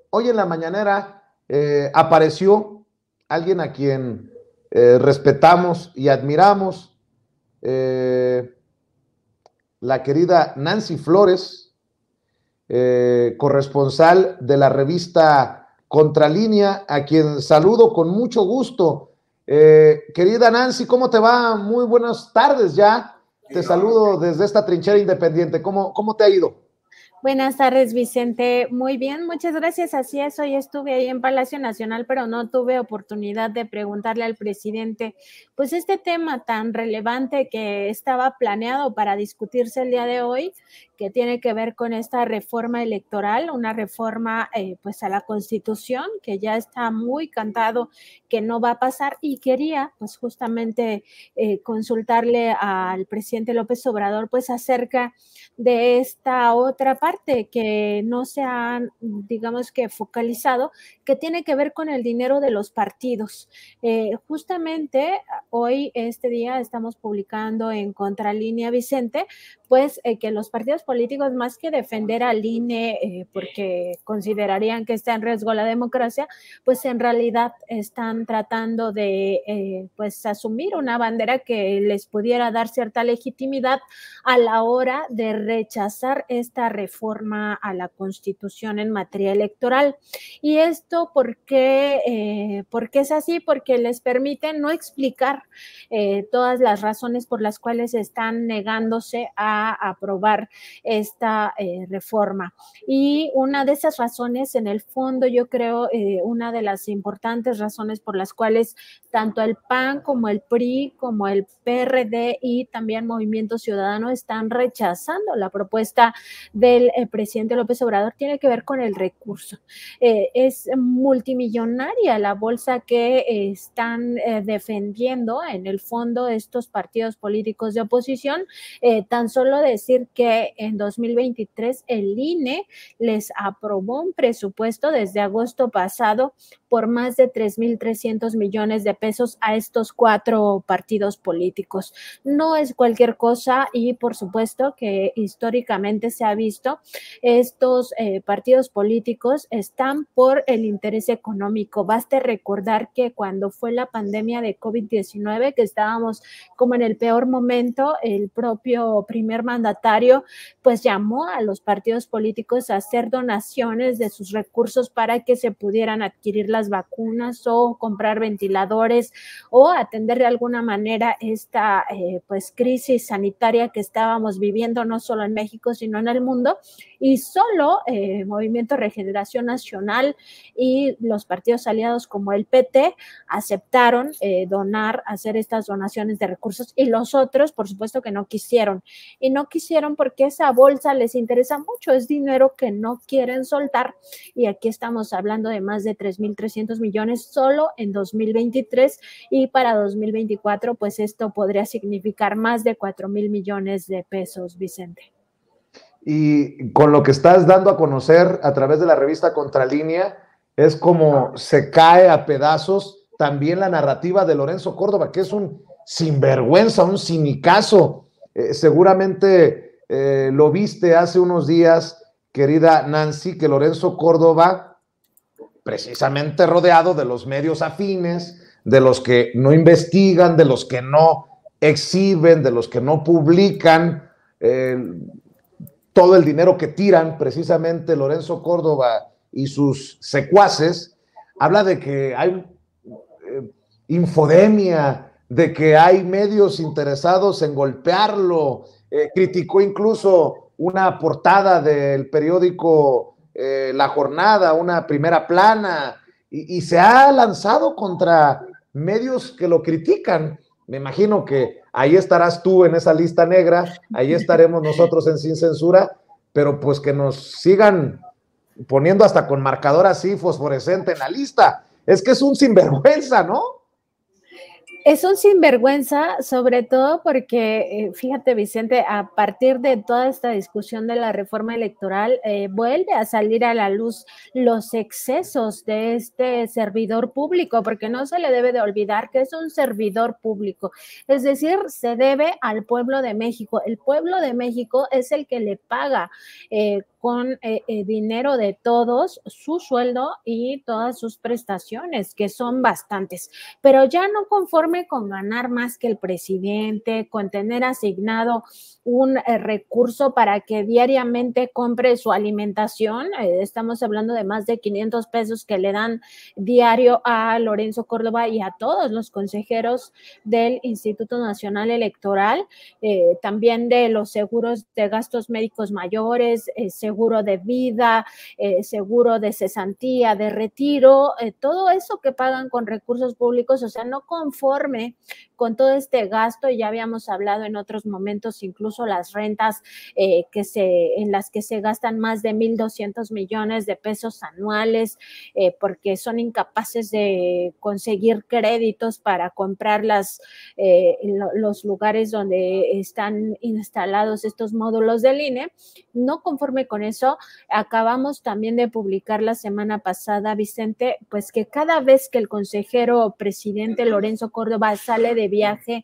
hoy en la mañanera apareció alguien a quien respetamos y admiramos, la querida Nancy Flores, corresponsal de la revista Contralínea, a quien saludo con mucho gusto. Querida Nancy, ¿cómo te va? Muy buenas tardes ya. Te saludo desde esta trinchera independiente. ¿Cómo te ha ido? Buenas tardes, Vicente. Muy bien, muchas gracias. Así es, hoy estuve ahí en Palacio Nacional, pero no tuve oportunidad de preguntarle al presidente, pues este tema tan relevante que estaba planeado para discutirse el día de hoy, que tiene que ver con esta reforma electoral, una reforma pues a la Constitución, que ya está muy cantado que no va a pasar, y quería pues justamente consultarle al presidente López Obrador pues acerca de esta otra parte que no se han, digamos que focalizado, que tiene que ver con el dinero de los partidos. Justamente hoy, este día, estamos publicando en Contralínea, Vicente, pues que los partidos políticos, más que defender al INE, porque considerarían que está en riesgo la democracia, pues en realidad están tratando de pues asumir una bandera que les pudiera dar cierta legitimidad a la hora de rechazar esta reforma a la Constitución en materia electoral. Y esto porque es así, porque les permite no explicar todas las razones por las cuales están negándose a aprobar esta reforma. Y una de esas razones, en el fondo, yo creo, una de las importantes razones por las cuales tanto el PAN como el PRI, como el PRD y también Movimiento Ciudadano están rechazando la propuesta del presidente López Obrador, tiene que ver con el recurso. Es multimillonaria la bolsa que están defendiendo en el fondo estos partidos políticos de oposición. Tan solo decir que en 2023 el INE les aprobó un presupuesto desde agosto pasado por más de 3,300 millones de pesos a estos 4 partidos políticos. No es cualquier cosa, y por supuesto que históricamente se ha visto, estos partidos políticos están por el interés económico. Baste recordar que cuando fue la pandemia de COVID-19, que estábamos como en el peor momento, el propio primer mandatario pues llamó a los partidos políticos a hacer donaciones de sus recursos para que se pudieran adquirir las vacunas o comprar ventiladores o atender de alguna manera esta pues crisis sanitaria que estábamos viviendo no solo en México sino en el mundo. Y solo Movimiento Regeneración Nacional y los partidos aliados como el PT aceptaron hacer estas donaciones de recursos, y los otros por supuesto que no quisieron, y no quisieron porque esa bolsa les interesa mucho, es dinero que no quieren soltar, y aquí estamos hablando de más de 3,300 millones solo en 2023, y para 2024 pues esto podría significar más de 4,000 millones de pesos, Vicente. Y con lo que estás dando a conocer a través de la revista Contralínea, es como se cae a pedazos también la narrativa de Lorenzo Córdoba, que es un sinvergüenza, un cinicazo. Seguramente lo viste hace unos días, querida Nancy, que Lorenzo Córdoba, precisamente rodeado de los medios afines, de los que no investigan, de los que no exhiben, de los que no publican, todo el dinero que tiran precisamente Lorenzo Córdoba y sus secuaces, habla de que hay infodemia, de que hay medios interesados en golpearlo, criticó incluso una portada del periódico La Jornada, una primera plana, y se ha lanzado contra medios que lo critican. Me imagino que ahí estarás tú en esa lista negra, ahí estaremos nosotros en Sin Censura, pero pues que nos sigan poniendo hasta con marcador así fosforescente en la lista. Es que es un sinvergüenza, ¿no? Es un sinvergüenza, sobre todo porque, fíjate, Vicente, a partir de toda esta discusión de la reforma electoral, vuelve a salir a la luz los excesos de este servidor público, porque no se le debe de olvidar que es un servidor público, es decir, se debe al pueblo de México. El pueblo de México es el que le paga con dinero de todos su sueldo y todas sus prestaciones, que son bastantes, pero ya no conforme con ganar más que el presidente, con tener asignado un recurso para que diariamente compre su alimentación. Estamos hablando de más de 500 pesos que le dan diario a Lorenzo Córdoba y a todos los consejeros del Instituto Nacional Electoral, también de los seguros de gastos médicos mayores, seguro de vida, seguro de cesantía, de retiro, todo eso que pagan con recursos públicos. O sea, no conforme con todo este gasto, ya habíamos hablado en otros momentos, incluso las rentas en las que se gastan más de 1,200 millones de pesos anuales, porque son incapaces de conseguir créditos para comprar los lugares donde están instalados estos módulos del INE. No conforme con eso, acabamos también de publicar la semana pasada, Vicente, pues que cada vez que el consejero presidente Lorenzo Córdoba sale de viaje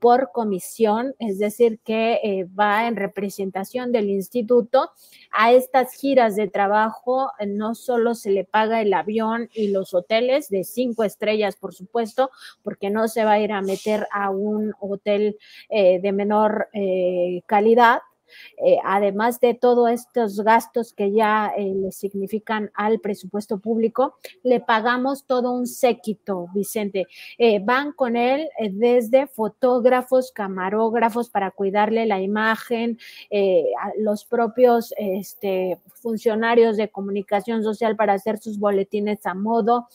por comisión, es decir, que va en representación del instituto a estas giras de trabajo, no solo se le paga el avión y los hoteles de 5 estrellas, por supuesto, porque no se va a ir a meter a un hotel de menor calidad. Además de todos estos gastos que ya le significan al presupuesto público, le pagamos todo un séquito, Vicente. Van con él desde fotógrafos, camarógrafos para cuidarle la imagen, los propios funcionarios de comunicación social para hacer sus boletines a modo,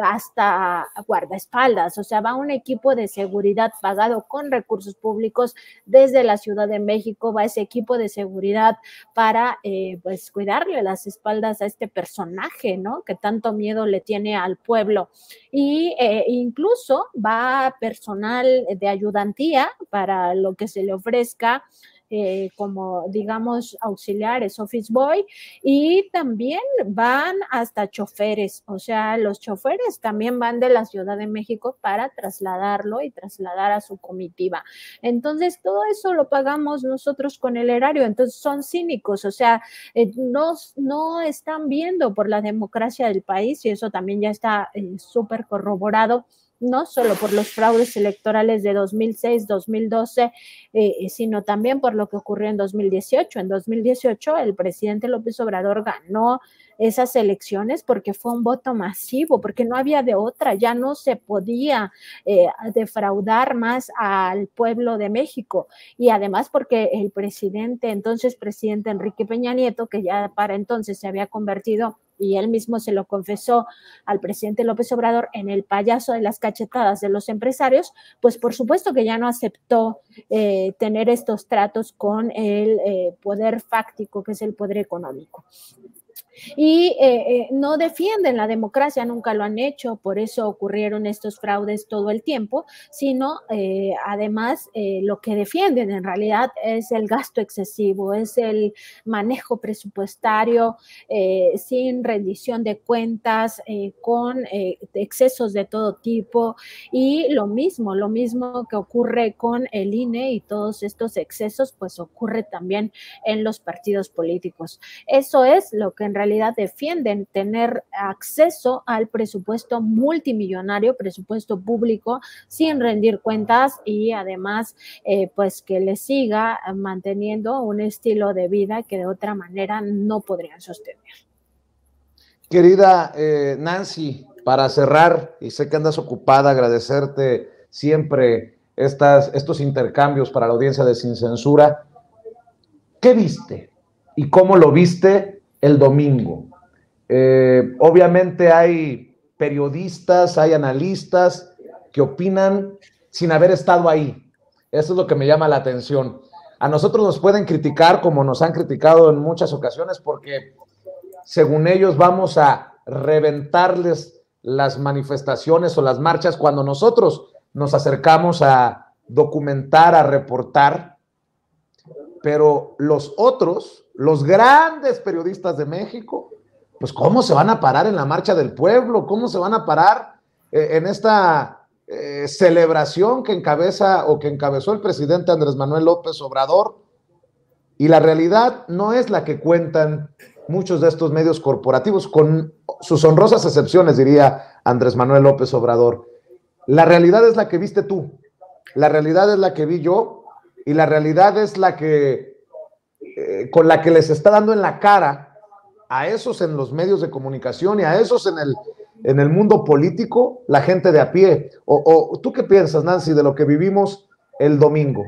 hasta guardaespaldas. O sea, va un equipo de seguridad pagado con recursos públicos desde la Ciudad de México, va ese equipo de seguridad para pues cuidarle las espaldas a este personaje, ¿no? Que tanto miedo le tiene al pueblo. Y incluso va personal de ayudantía para lo que se le ofrezca, como digamos auxiliares, office boy, y también van hasta choferes. O sea, los choferes también van de la Ciudad de México para trasladarlo y trasladar a su comitiva. Entonces, todo eso lo pagamos nosotros con el erario. Entonces, son cínicos, o sea, no están viendo por la democracia del país, y eso también ya está súper corroborado, no solo por los fraudes electorales de 2006, 2012, sino también por lo que ocurrió en 2018. En 2018, el presidente López Obrador ganó esas elecciones porque fue un voto masivo, porque no había de otra, ya no se podía defraudar más al pueblo de México. Y además porque el presidente, entonces presidente Enrique Peña Nieto, que ya para entonces se había convertido, y él mismo se lo confesó al presidente López Obrador, en el payaso de las cachetadas de los empresarios, pues por supuesto que ya no aceptó tener estos tratos con el poder fáctico, que es el poder económico. Y no defienden la democracia, nunca lo han hecho, por eso ocurrieron estos fraudes todo el tiempo, sino además lo que defienden en realidad es el gasto excesivo, es el manejo presupuestario sin rendición de cuentas, con excesos de todo tipo, y lo mismo que ocurre con el INE y todos estos excesos, pues ocurre también en los partidos políticos. Eso es lo que en realidad defienden, tener acceso al presupuesto multimillonario, presupuesto público, sin rendir cuentas, y además pues que les siga manteniendo un estilo de vida que de otra manera no podrían sostener. Querida Nancy, para cerrar, y sé que andas ocupada, agradecerte siempre estos intercambios para la audiencia de Sin Censura. ¿Qué viste y cómo lo viste el domingo? Obviamente hay periodistas, hay analistas que opinan sin haber estado ahí. Eso es lo que me llama la atención. A nosotros nos pueden criticar, como nos han criticado en muchas ocasiones, porque según ellos vamos a reventarles las manifestaciones o las marchas, cuando nosotros nos acercamos a documentar, a reportar, pero los otros, los grandes periodistas de México, pues ¿cómo se van a parar en la marcha del pueblo? ¿Cómo se van a parar en esta celebración que encabeza o que encabezó el presidente Andrés Manuel López Obrador? Y la realidad no es la que cuentan muchos de estos medios corporativos, con sus honrosas excepciones, diría Andrés Manuel López Obrador. La realidad es la que viste tú, la realidad es la que vi yo, y la realidad es la que con la que les está dando en la cara a esos en los medios de comunicación y a esos en el mundo político, la gente de a pie. O ¿tú qué piensas, Nancy, de lo que vivimos el domingo?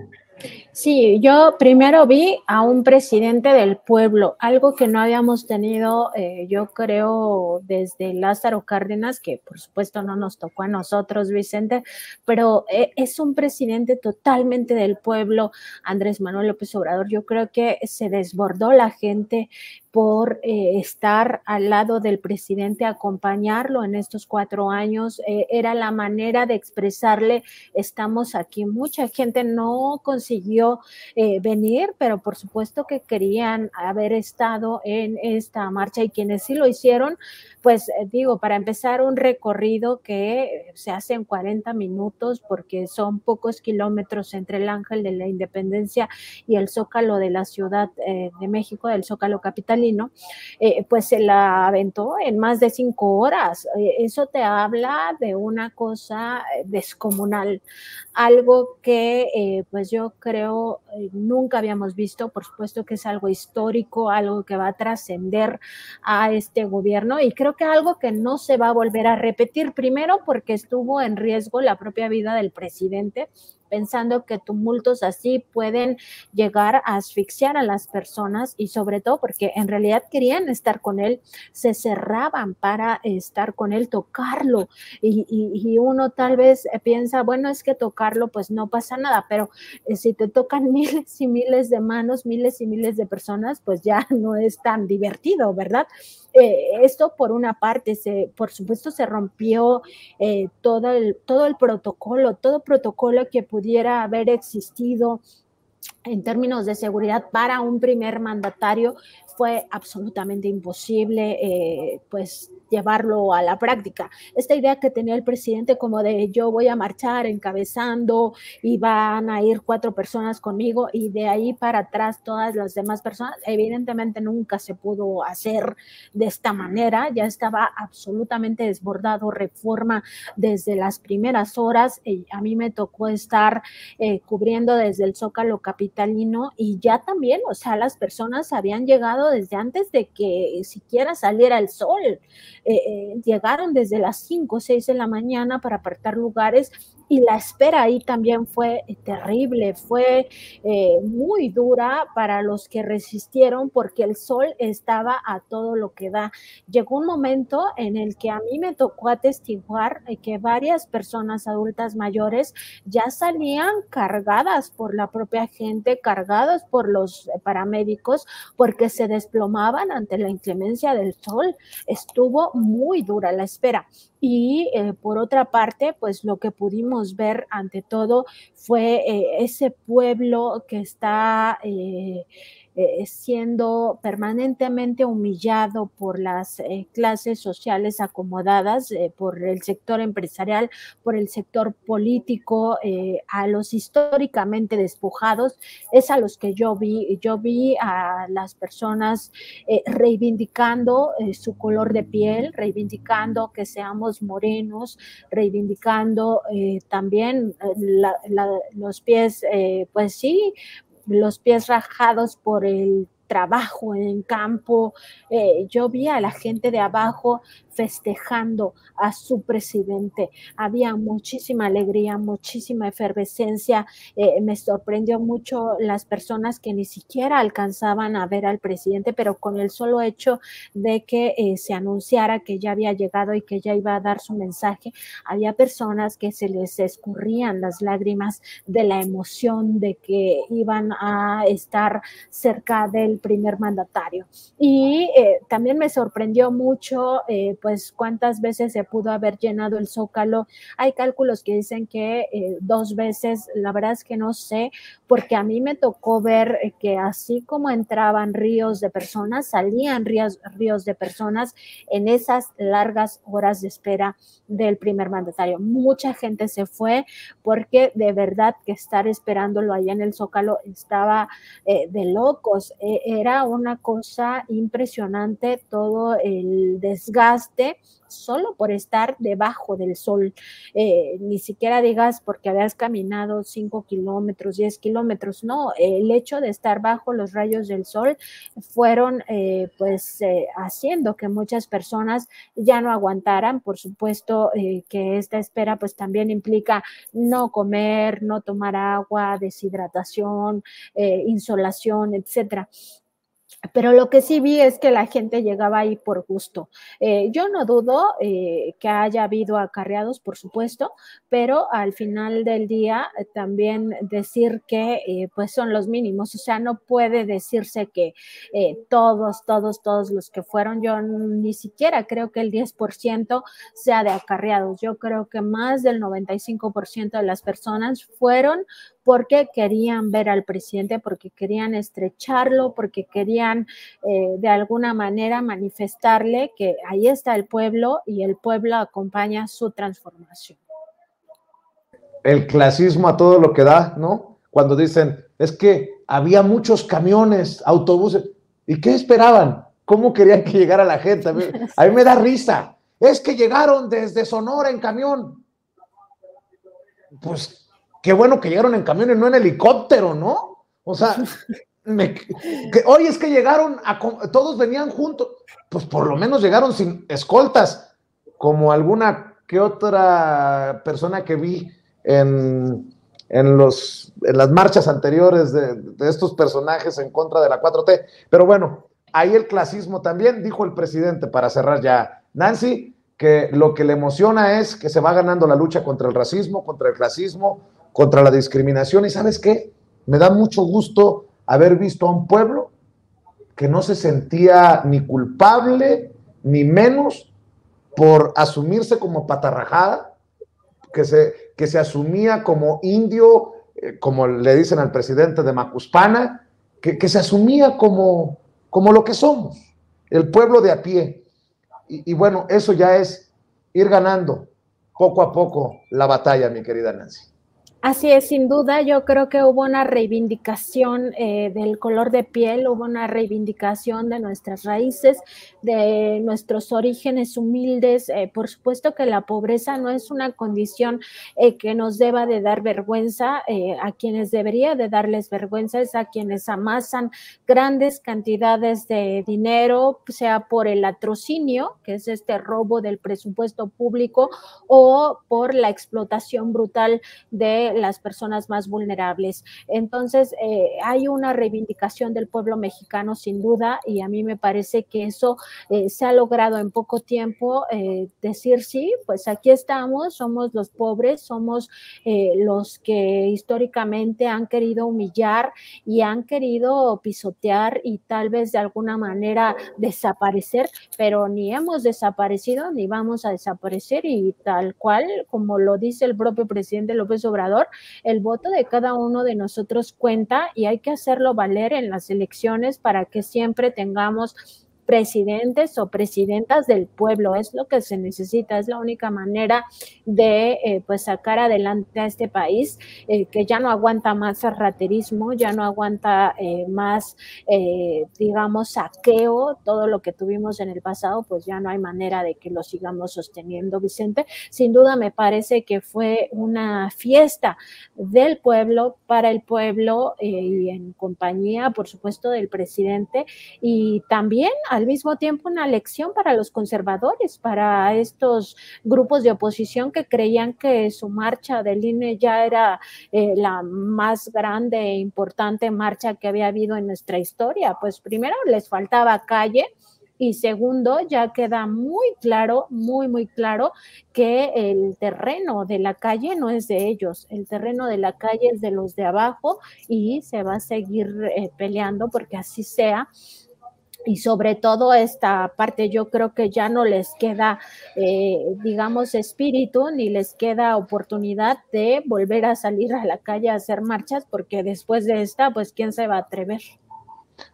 Sí, yo primero vi a un presidente del pueblo, algo que no habíamos tenido, yo creo, desde Lázaro Cárdenas, que por supuesto no nos tocó a nosotros, Vicente, pero es un presidente totalmente del pueblo, Andrés Manuel López Obrador. Yo creo que se desbordó la gente por estar al lado del presidente, acompañarlo en estos 4 años. Era la manera de expresarle, estamos aquí. Mucha gente no consiguió venir, pero por supuesto que querían haber estado en esta marcha, y quienes sí lo hicieron, pues digo, para empezar, un recorrido que se hace en 40 minutos porque son pocos kilómetros entre el Ángel de la Independencia y el Zócalo de la Ciudad de México, del Zócalo capitalino, pues se la aventó en más de 5 horas. Eso te habla de una cosa descomunal, algo que pues yo creo nunca habíamos visto. Por supuesto que es algo histórico, algo que va a trascender a este gobierno, y creo que algo que no se va a volver a repetir, primero porque estuvo en riesgo la propia vida del presidente, pensando que tumultos así pueden llegar a asfixiar a las personas, y sobre todo porque en realidad querían estar con él, se cerraban para estar con él, tocarlo, y uno tal vez piensa, bueno, es que tocarlo pues no pasa nada, pero si te tocan miles y miles de manos, miles y miles de personas, pues ya no es tan divertido, ¿verdad? Esto por una parte, por supuesto se rompió todo el protocolo, todo protocolo que pudiera haber existido en términos de seguridad para un primer mandatario. Fue absolutamente imposible pues llevarlo a la práctica. Esta idea que tenía el presidente como de yo voy a marchar encabezando y van a ir 4 personas conmigo y de ahí para atrás todas las demás personas, evidentemente nunca se pudo hacer de esta manera. Ya estaba absolutamente desbordado Reforma desde las primeras horas. A mí me tocó estar cubriendo desde el Zócalo capitalino, y ya también, o sea, las personas habían llegado desde antes de que siquiera saliera el sol. Llegaron desde las 5 o 6 de la mañana para apartar lugares, y la espera ahí también fue terrible, fue muy dura para los que resistieron, porque el sol estaba a todo lo que da. Llegó un momento en el que a mí me tocó atestiguar que varias personas adultas mayores ya salían cargadas por la propia gente, cargadas por los paramédicos, porque se desplomaban ante la inclemencia del sol. Estuvo muy dura la espera. Y por otra parte, pues lo que pudimos ver ante todo fue ese pueblo que está siendo permanentemente humillado por las clases sociales acomodadas, por el sector empresarial, por el sector político, a los históricamente despojados. Es a los que yo vi a las personas reivindicando su color de piel, reivindicando que seamos morenos, reivindicando también los pies, pues sí, los pies rajados por el trabajo en campo. Yo vi a la gente de abajo festejando a su presidente. Había muchísima alegría, muchísima efervescencia. Me sorprendió mucho las personas que ni siquiera alcanzaban a ver al presidente, pero con el solo hecho de que se anunciara que ya había llegado y que ya iba a dar su mensaje, había personas que se les escurrían las lágrimas de la emoción de que iban a estar cerca del primer mandatario. Y también me sorprendió mucho, pues, cuántas veces se pudo haber llenado el Zócalo. Hay cálculos que dicen que 2 veces, la verdad es que no sé, porque a mí me tocó ver que así como entraban ríos de personas, salían ríos de personas en esas largas horas de espera del primer mandatario. Mucha gente se fue porque de verdad que estar esperándolo allá en el Zócalo estaba de locos. Era una cosa impresionante todo el desgaste solo por estar debajo del sol. Ni siquiera digas porque habías caminado 5 kilómetros, 10 kilómetros, no, el hecho de estar bajo los rayos del sol fueron haciendo que muchas personas ya no aguantaran. Por supuesto que esta espera pues también implica no comer, no tomar agua, deshidratación, insolación, etcétera. Pero lo que sí vi es que la gente llegaba ahí por gusto. Yo no dudo que haya habido acarreados, por supuesto, pero al final del día también decir que pues son los mínimos, o sea, no puede decirse que todos los que fueron, yo ni siquiera creo que el 10% sea de acarreados, yo creo que más del 95% de las personas fueron porque querían ver al presidente, porque querían estrecharlo, porque querían de alguna manera manifestarle que ahí está el pueblo y el pueblo acompaña su transformación. El clasismo a todo lo que da, ¿no? Cuando dicen, es que había muchos camiones, autobuses, ¿y qué esperaban? ¿Cómo querían que llegara la gente? A mí me da risa. Es que llegaron desde Sonora en camión. Pues qué bueno que llegaron en camión y no en helicóptero, ¿no? O sea, oye, es que llegaron, todos venían juntos, pues por lo menos llegaron sin escoltas, como alguna que otra persona que vi en las marchas anteriores de estos personajes en contra de la 4T. Pero bueno, ahí el clasismo también, dijo el presidente, para cerrar ya, Nancy, que lo que le emociona es que se va ganando la lucha contra el racismo, contra el clasismo, contra la discriminación. ¿Y sabes qué? Me da mucho gusto haber visto a un pueblo que no se sentía ni culpable ni menos por asumirse como patarrajada, que se asumía como indio, como le dicen al presidente de Macuspana, que se asumía como lo que somos, el pueblo de a pie. Y bueno, eso ya es ir ganando poco a poco la batalla, mi querida Nancy. Así es, sin duda, yo creo que hubo una reivindicación del color de piel, hubo una reivindicación de nuestras raíces, de nuestros orígenes humildes. Por supuesto que la pobreza no es una condición que nos deba de dar vergüenza. A quienes debería de darles vergüenza es a quienes amasan grandes cantidades de dinero, sea por el latrocinio, que es este robo del presupuesto público, o por la explotación brutal de las personas más vulnerables. Entonces, hay una reivindicación del pueblo mexicano sin duda, y a mí me parece que eso se ha logrado en poco tiempo, decir sí, pues aquí estamos, somos los pobres, somos los que históricamente han querido humillar y han querido pisotear y tal vez de alguna manera desaparecer, pero ni hemos desaparecido ni vamos a desaparecer, y tal cual como lo dice el propio presidente López Obrador, el voto de cada uno de nosotros cuenta y hay que hacerlo valer en las elecciones para que siempre tengamos presidentes o presidentas del pueblo. Es lo que se necesita, es la única manera de pues sacar adelante a este país que ya no aguanta más raterismo, ya no aguanta más digamos saqueo. Todo lo que tuvimos en el pasado pues ya no hay manera de que lo sigamos sosteniendo, Vicente. Sin duda me parece que fue una fiesta del pueblo, para el pueblo y en compañía por supuesto del presidente, y también al mismo tiempo una lección para los conservadores, para estos grupos de oposición que creían que su marcha del INE ya era la más grande e importante marcha que había habido en nuestra historia. Pues primero les faltaba calle, Y segundo, ya queda muy claro, muy claro, que el terreno de la calle no es de ellos, el terreno de la calle es de los de abajo y se va a seguir peleando porque así sea. Y sobre todo esta parte yo creo que ya no les queda, digamos, espíritu, ni les queda oportunidad de volver a salir a la calle a hacer marchas, porque después de esta, pues, ¿quién se va a atrever?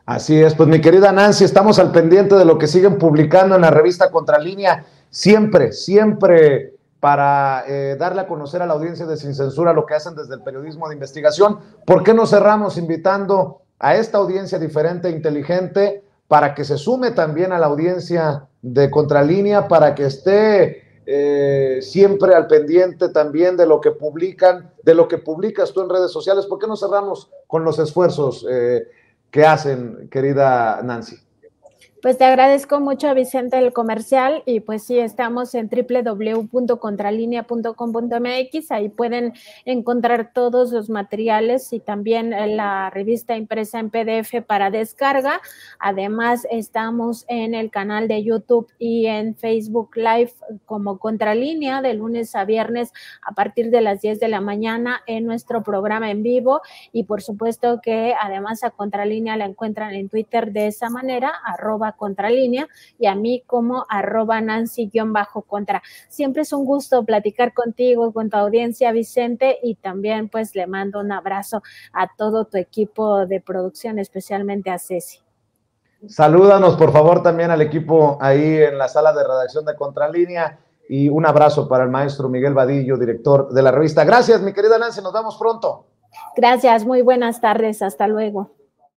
Así es, pues mi querida Nancy, estamos al pendiente de lo que siguen publicando en la revista Contralínea, siempre para darle a conocer a la audiencia de Sin Censura lo que hacen desde el periodismo de investigación. ¿Por qué no cerramos invitando a esta audiencia diferente e inteligente para que se sume también a la audiencia de Contralínea, para que esté siempre al pendiente también de lo que publican, de lo que publicas tú en redes sociales? ¿Por qué no cerramos con los esfuerzos que hacen, querida Nancy? Pues te agradezco mucho, Vicente, el comercial, y pues sí, estamos en www.contralinea.com.mx, ahí pueden encontrar todos los materiales y también la revista impresa en PDF para descarga. Además, estamos en el canal de YouTube y en Facebook Live como Contralínea, de lunes a viernes a partir de las 10 de la mañana en nuestro programa en vivo, y por supuesto que además a Contralínea la encuentran en Twitter de esa manera, @Contralínea, y a mí como @Nancy_contra. Siempre es un gusto platicar contigo, con tu audiencia, Vicente, y también pues le mando un abrazo a todo tu equipo de producción, especialmente a Ceci. Salúdanos por favor también al equipo ahí en la sala de redacción de Contralínea, y un abrazo para el maestro Miguel Vadillo, director de la revista. Gracias, mi querida Nancy, nos vemos pronto. Gracias, muy buenas tardes, hasta luego.